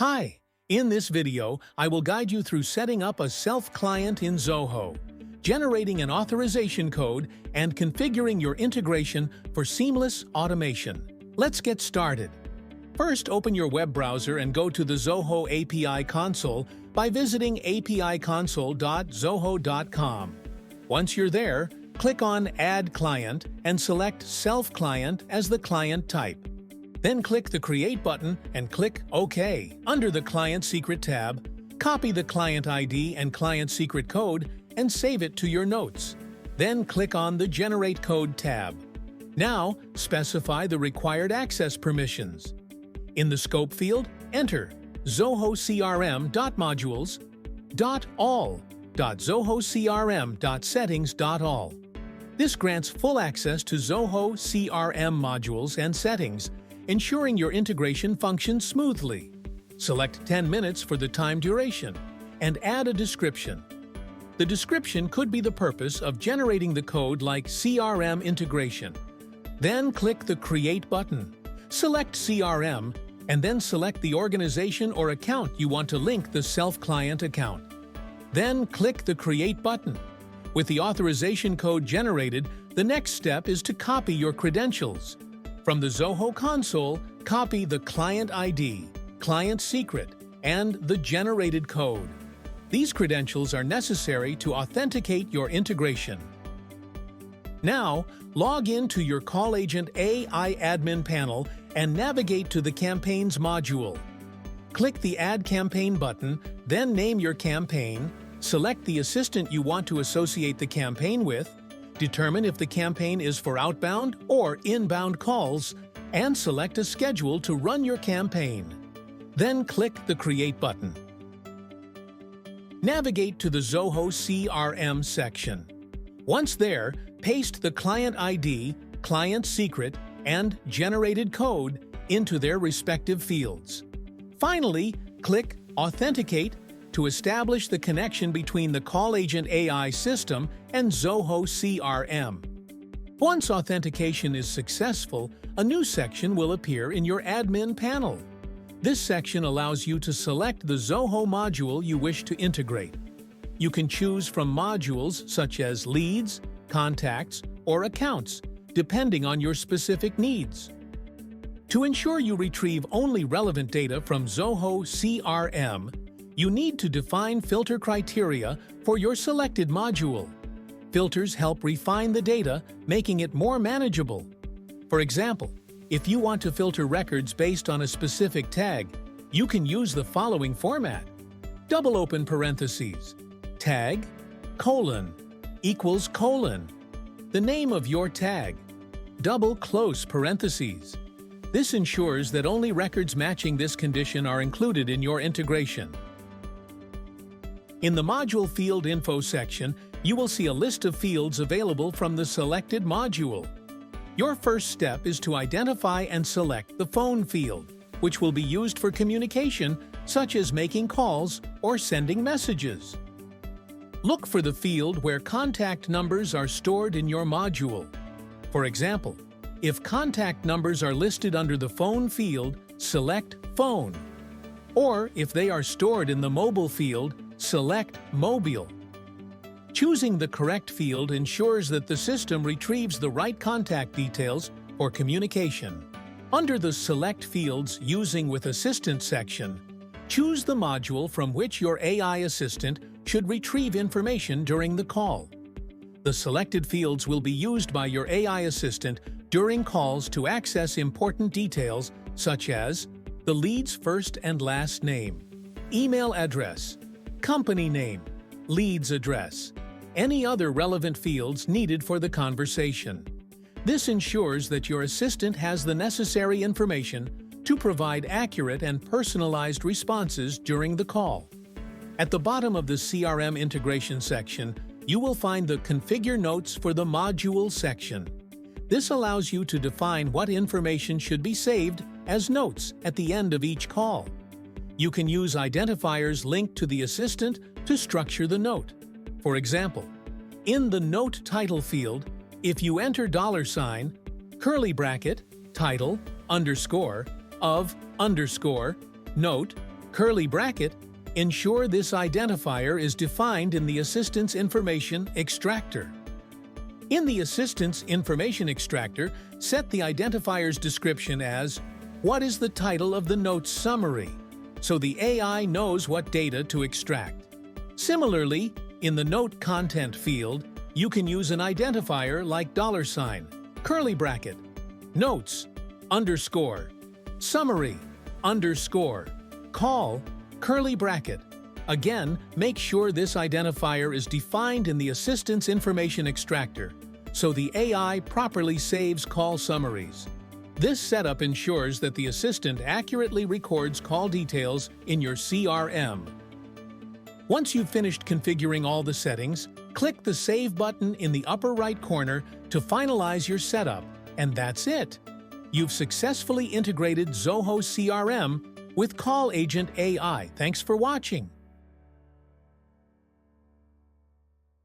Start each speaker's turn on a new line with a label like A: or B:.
A: Hi! In this video, I will guide you through setting up a self-client in Zoho, generating an authorization code, and configuring your integration for seamless automation. Let's get started. First, open your web browser and go to the Zoho API console by visiting apiconsole.zoho.com. Once you're there, click on Add Client and select Self-Client as the client type. Then click the Create button and click OK. Under the Client Secret tab, copy the client ID and client secret code and save it to your notes. Then click on the Generate Code tab. Now, specify the required access permissions. In the Scope field, enter Zoho CRM.modules.all.zohocrm.settings.all. This grants full access to Zoho CRM modules and settings, ensuring your integration functions smoothly. Select 10 minutes for the time duration, and add a description. The description could be the purpose of generating the code like CRM integration. Then click the Create button. Select CRM, and then select the organization or account you want to link the self-client account. Then click the Create button. With the authorization code generated, the next step is to copy your credentials. From the Zoho console, copy the client ID, client secret, and the generated code. These credentials are necessary to authenticate your integration. Now, log in to your CallAgent AI admin panel and navigate to the Campaigns module. Click the Add Campaign button, then name your campaign, select the assistant you want to associate the campaign with, determine if the campaign is for outbound or inbound calls, and select a schedule to run your campaign. Then click the Create button. Navigate to the Zoho CRM section. Once there, paste the client ID, client secret, and generated code into their respective fields. Finally, click Authenticate to establish the connection between the CallAgent AI system and Zoho CRM. Once authentication is successful, a new section will appear in your admin panel. This section allows you to select the Zoho module you wish to integrate. You can choose from modules such as leads, contacts, or accounts, depending on your specific needs. To ensure you retrieve only relevant data from Zoho CRM, you need to define filter criteria for your selected module. Filters help refine the data, making it more manageable. For example, if you want to filter records based on a specific tag, you can use the following format: double open parentheses, tag, colon, equals colon, the name of your tag, double close parentheses. This ensures that only records matching this condition are included in your integration. In the Module Field Info section, you will see a list of fields available from the selected module. Your first step is to identify and select the phone field, which will be used for communication, such as making calls or sending messages. Look for the field where contact numbers are stored in your module. For example, if contact numbers are listed under the phone field, select Phone. Or if they are stored in the mobile field, select Mobile. Choosing the correct field ensures that the system retrieves the right contact details for communication. Under the Select Fields Using with Assistant section, choose the module from which your AI assistant should retrieve information during the call. The selected fields will be used by your AI assistant during calls to access important details such as the lead's first and last name, email address, company name, lead's address, any other relevant fields needed for the conversation. This ensures that your assistant has the necessary information to provide accurate and personalized responses during the call. At the bottom of the CRM integration section, you will find the Configure Notes for the Module section. This allows you to define what information should be saved as notes at the end of each call. You can use identifiers linked to the assistant to structure the note. For example, in the Note Title field, if you enter $, curly bracket, title, underscore, of, underscore, note, Curly bracket, ensure this identifier is defined in the assistant's information extractor. In the assistant's information extractor, set the identifier's description as "What is the title of the note's summary?" so the AI knows what data to extract. Similarly, in the note content field, you can use an identifier like $, curly bracket, notes, underscore, summary, underscore, call, curly bracket. Again, make sure this identifier is defined in the assistant's information extractor, so the AI properly saves call summaries. This setup ensures that the assistant accurately records call details in your CRM. Once you've finished configuring all the settings, click the Save button in the upper right corner to finalize your setup, and that's it. You've successfully integrated Zoho CRM with CallAgent AI. Thanks for watching.